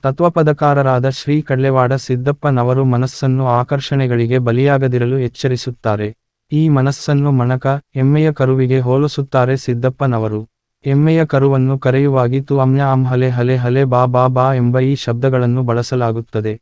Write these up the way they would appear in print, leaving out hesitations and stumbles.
ತತ್ವಪದಕಾರರಾದ ಶ್ರೀ ಕಡ್ಲೆವಾಡ ಸಿದ್ದಪ್ಪನವರು ಮನಸ್ಸನ್ನು ಆಕರ್ಷಣೆಗಳಿಗೆ ಬಲಿಯಾಗದಿರಲು ಎಚ್ಚರಿಸುತ್ತಾರೆ. ಈ ಮನಸ್ಸನ್ನು ಮಣಕ, ಎಮ್ಮೆಯ ಕರುವಿಗೆ ಹೋಲಿಸುತ್ತಾರೆ ಸಿದ್ದಪ್ಪನವರು. ಎಮ್ಮೆಯ ಕರುವನ್ನು ಕರೆಯುವಾಗಿ ತು ಅಮ್ಯ ಅಂ ಹಲೆ ಹಲೆ ಹಲೆ ಬಾ ಬಾ ಬಾ ಎಂಬ ಈ ಶಬ್ದಗಳನ್ನು ಬಳಸಲಾಗುತ್ತದೆ.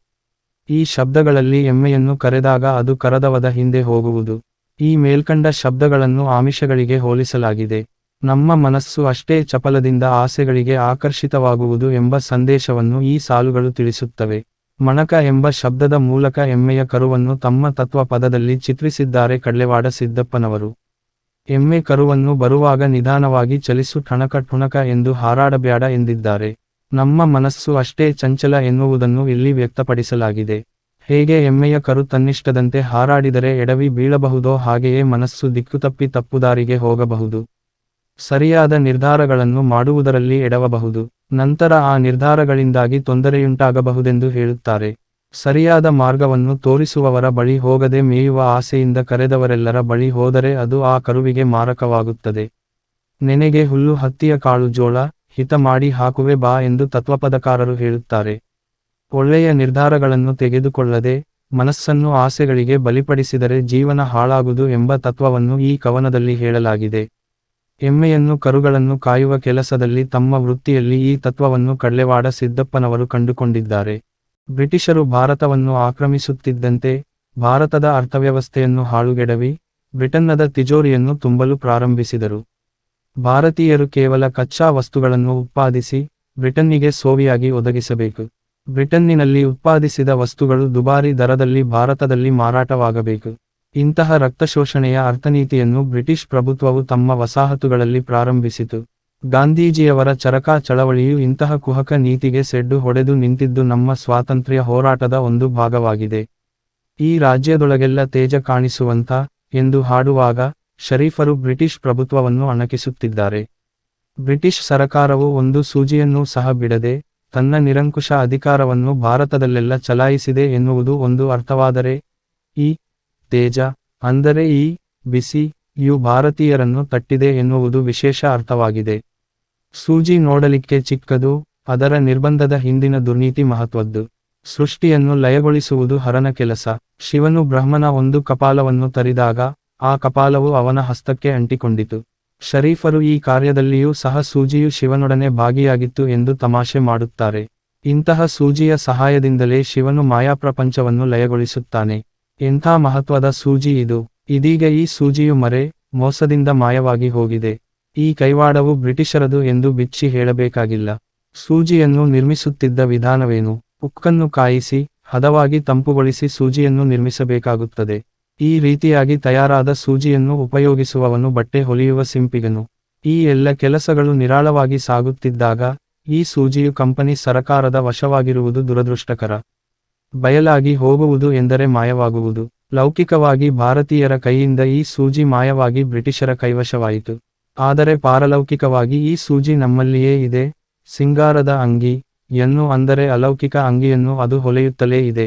ಈ ಶಬ್ದಗಳಲ್ಲಿ ಎಮ್ಮೆಯನ್ನು ಕರೆದಾಗ ಅದು ಕರದವದ ಹಿಂದೆ ಹೋಗುವುದು. ಈ ಮೇಲ್ಕಂಡ ಶಬ್ದಗಳನ್ನು ಆಮಿಷಗಳಿಗೆ ಹೋಲಿಸಲಾಗಿದೆ. ನಮ್ಮ ಮನಸ್ಸು ಅಷ್ಟೇ ಚಪಲದಿಂದ ಆಸೆಗಳಿಗೆ ಆಕರ್ಷಿತವಾಗುವುದು ಎಂಬ ಸಂದೇಶವನ್ನು ಈ ಸಾಲುಗಳು ತಿಳಿಸುತ್ತವೆ. ಮಣಕ ಎಂಬ ಶಬ್ದದ ಮೂಲಕ ಎಮ್ಮೆಯ ಕರುವನ್ನು ತಮ್ಮ ತತ್ವ ಪದದಲ್ಲಿ ಚಿತ್ರಿಸಿದ್ದಾರೆ ಕಡ್ಲೆವಾಡ ಸಿದ್ದಪ್ಪನವರು. ಎಮ್ಮೆ ಕರುವನ್ನು ಬರುವಾಗ ನಿಧಾನವಾಗಿ ಚಲಿಸು ಠಣಕ ಠುಣಕ ಎಂದು ಹಾರಾಡಬ್ಯಾಡ ಎಂದಿದ್ದಾರೆ. ನಮ್ಮ ಮನಸ್ಸು ಅಷ್ಟೇ ಚಂಚಲ ಎನ್ನುವುದನ್ನು ಇಲ್ಲಿ ವ್ಯಕ್ತಪಡಿಸಲಾಗಿದೆ. ಹೇಗೆ ಎಮ್ಮೆಯ ಕರು ತನ್ನಿಷ್ಟದಂತೆ ಹಾರಾಡಿದರೆ ಎಡವಿ ಬೀಳಬಹುದೋ ಹಾಗೆಯೇ ಮನಸ್ಸು ದಿಕ್ಕುತಪ್ಪಿ ತಪ್ಪುದಾರಿಗೆ ಹೋಗಬಹುದು. ಸರಿಯಾದ ನಿರ್ಧಾರಗಳನ್ನು ಮಾಡುವುದರಲ್ಲಿ ಎಡವಬಹುದು. ನಂತರ ಆ ನಿರ್ಧಾರಗಳಿಂದಾಗಿ ತೊಂದರೆಯುಂಟಾಗಬಹುದೆಂದು ಹೇಳುತ್ತಾರೆ. ಸರಿಯಾದ ಮಾರ್ಗವನ್ನು ತೋರಿಸುವವರ ಬಳಿ ಹೋಗದೆ ಮೇಯುವ ಆಸೆಯಿಂದ ಕರೆದವರೆಲ್ಲರ ಬಳಿ ಹೋದರೆ ಅದು ಆ ಕರುವಿಗೆ ಮಾರಕವಾಗುತ್ತದೆ. ನೆನೆಗೆ ಹುಲ್ಲು ಹತ್ತಿಯ ಕಾಳು ಜೋಳ, ಹಿತ ಮಾಡಿ ಹಾಕುವೆ ಬಾ ಎಂದು ತತ್ವಪದಕಾರರು ಹೇಳುತ್ತಾರೆ. ಒಳ್ಳೆಯ ನಿರ್ಧಾರಗಳನ್ನು ತೆಗೆದುಕೊಳ್ಳದೆ ಮನಸ್ಸನ್ನು ಆಸೆಗಳಿಗೆ ಬಲಿಪಡಿಸಿದರೆ ಜೀವನ ಹಾಳಾಗುವುದು ಎಂಬ ತತ್ವವನ್ನು ಈ ಕವನದಲ್ಲಿ ಹೇಳಲಾಗಿದೆ. ಎಮ್ಮೆಯನ್ನು ಕರುಗಳನ್ನು ಕಾಯುವ ಕೆಲಸದಲ್ಲಿ ತಮ್ಮ ವೃತ್ತಿಯಲ್ಲಿ ಈ ತತ್ವವನ್ನು ಕಡ್ಲೆವಾಡ ಸಿದ್ದಪ್ಪನವರು ಕಂಡುಕೊಂಡಿದ್ದಾರೆ. ಬ್ರಿಟಿಷರು ಭಾರತವನ್ನು ಆಕ್ರಮಿಸುತ್ತಿದ್ದಂತೆ ಭಾರತದ ಅರ್ಥವ್ಯವಸ್ಥೆಯನ್ನು ಹಾಳುಗೆಡವಿ ಬ್ರಿಟನ್ನದ ತಿಜೋರಿಯನ್ನು ತುಂಬಲು ಪ್ರಾರಂಭಿಸಿದರು. ಭಾರತೀಯರು ಕೇವಲ ಕಚ್ಚಾ ವಸ್ತುಗಳನ್ನು ಉತ್ಪಾದಿಸಿ ಬ್ರಿಟನ್ನಿಗೆ ಸೋವಿಯಾಗಿ ಒದಗಿಸಬೇಕು. ಬ್ರಿಟನ್ನಿನಲ್ಲಿ ಉತ್ಪಾದಿಸಿದ ವಸ್ತುಗಳು ದುಬಾರಿ ದರದಲ್ಲಿ ಭಾರತದಲ್ಲಿ ಮಾರಾಟವಾಗಬೇಕು. ಇಂತಹ ರಕ್ತಶೋಷಣೆಯ ಅರ್ಥನೀತಿಯನ್ನು ಬ್ರಿಟಿಷ್ ಪ್ರಭುತ್ವವು ತಮ್ಮ ವಸಾಹತುಗಳಲ್ಲಿ ಪ್ರಾರಂಭಿಸಿತು. ಗಾಂಧೀಜಿಯವರ ಚರಕ ಚಳವಳಿಯು ಇಂತಹ ಕುಹಕ ನೀತಿಗೆ ಸೆಡ್ಡು ಹೊಡೆದು ನಿಂತಿದ್ದು ನಮ್ಮ ಸ್ವಾತಂತ್ರ್ಯ ಹೋರಾಟದ ಒಂದು ಭಾಗವಾಗಿದೆ. ಈ ರಾಜ್ಯದೊಳಗೆಲ್ಲ ತೇಜ ಕಾಣಿಸುವಂತ ಎಂದು ಹಾಡುವಾಗ ಶರೀಫರು ಬ್ರಿಟಿಷ್ ಪ್ರಭುತ್ವವನ್ನು ಅಣಕಿಸುತ್ತಿದ್ದಾರೆ. ಬ್ರಿಟಿಷ್ ಸರಕಾರವು ಒಂದು ಸೂಜಿಯನ್ನೂ ಸಹ ಬಿಡದೆ ತನ್ನ ನಿರಂಕುಶ ಅಧಿಕಾರವನ್ನು ಭಾರತದಲ್ಲೆಲ್ಲ ಚಲಾಯಿಸಿದೆ ಎನ್ನುವುದು ಒಂದು ಅರ್ಥವಾದರೆ, ಈ ತೇಜ ಅಂದರೆ ಈ ಬಿಸಿ ಯು ಭಾರತೀಯರನ್ನು ತಟ್ಟಿದೆ ಎನ್ನುವುದು ವಿಶೇಷ ಅರ್ಥವಾಗಿದೆ. ಸೂಜಿ ನೋಡಲಿಕ್ಕೆ ಚಿಕ್ಕದು, ಅದರ ನಿರ್ಬಂಧದ ಹಿಂದಿನ ದುರ್ನೀತಿ ಮಹತ್ವದ್ದು. ಸೃಷ್ಟಿಯನ್ನು ಲಯಗೊಳಿಸುವುದು ಹರನ ಕೆಲಸ. ಶಿವನು ಬ್ರಹ್ಮನ ಒಂದು ಕಪಾಲವನ್ನು ತರಿದಾಗ ಆ ಕಪಾಲವು ಅವನ ಹಸ್ತಕ್ಕೆ ಅಂಟಿಕೊಂಡಿತು. ಶರೀಫರು ಈ ಕಾರ್ಯದಲ್ಲಿಯೂ ಸಹ ಸೂಜಿಯು ಶಿವನೊಡನೆ ಭಾಗಿಯಾಗಿತ್ತು ಎಂದು ತಮಾಷೆ ಮಾಡುತ್ತಾರೆ. ಇಂತಹ ಸೂಜಿಯ ಸಹಾಯದಿಂದಲೇ ಶಿವನು ಮಾಯಾಪ್ರಪಂಚವನ್ನು ಲಯಗೊಳಿಸುತ್ತಾನೆ. ಎಂಥ ಮಹತ್ವದ ಸೂಜಿ ಇದು! ಇದೀಗ ಈ ಸೂಜಿಯು ಮೋಸದಿಂದ ಮಾಯವಾಗಿ ಹೋಗಿದೆ. ಈ ಕೈವಾಡವು ಬ್ರಿಟಿಷರದು ಎಂದು ಬಿಚ್ಚಿ ಹೇಳಬೇಕಾಗಿಲ್ಲ. ಸೂಜಿಯನ್ನು ನಿರ್ಮಿಸುತ್ತಿದ್ದ ವಿಧಾನವೇನು? ಉಕ್ಕನ್ನು ಕಾಯಿಸಿ ಹದವಾಗಿ ತಂಪುಗೊಳಿಸಿ ಸೂಜಿಯನ್ನು ನಿರ್ಮಿಸಬೇಕಾಗುತ್ತದೆ. ಈ ರೀತಿಯಾಗಿ ತಯಾರಾದ ಸೂಜಿಯನ್ನು ಉಪಯೋಗಿಸುವವನು ಬಟ್ಟೆ ಹೊಲಿಯುವ ಸಿಂಪಿಗನು. ಈ ಎಲ್ಲ ಕೆಲಸಗಳು ನಿರಾಳವಾಗಿ ಸಾಗುತ್ತಿದ್ದಾಗ ಈ ಸೂಜಿಯು ಕಂಪನಿ ಸರಕಾರದ ವಶವಾಗಿರುವುದು ದುರದೃಷ್ಟಕರ. ಬಯಲಾಗಿ ಹೋಗುವುದು ಎಂದರೆ ಮಾಯವಾಗುವುದು. ಲೌಕಿಕವಾಗಿ ಭಾರತೀಯರ ಕೈಯಿಂದ ಈ ಸೂಜಿ ಮಾಯವಾಗಿ ಬ್ರಿಟಿಷರ ಕೈವಶವಾಯಿತು. ಆದರೆ ಪಾರಲೌಕಿಕವಾಗಿ ಈ ಸೂಜಿ ನಮ್ಮಲ್ಲಿಯೇ ಇದೆ. ಸಿಂಗಾರದ ಅಂಗಿ ಯನ್ನು ಅಂದರೆ ಅಲೌಕಿಕ ಅಂಗಿಯನ್ನು ಅದು ಹೊಲೆಯುತ್ತಲೇ ಇದೆ.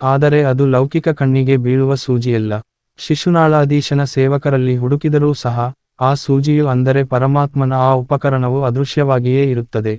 ಆದರೆ ಅದು ಲೌಕಿಕ ಕಣ್ಣಿಗೆ ಬೀಳುವ ಸೂಜಿಯಲ್ಲ. ಶಿಶುನಾಳಾಧೀಶನ ಸೇವಕರಲ್ಲಿ ಹುಡುಕಿದರೂ ಸಹ ಆ ಸೂಜಿಯು ಅಂದರೆ ಪರಮಾತ್ಮನ ಆ ಉಪಕರಣವು ಅದೃಶ್ಯವಾಗಿಯೇ ಇರುತ್ತದೆ.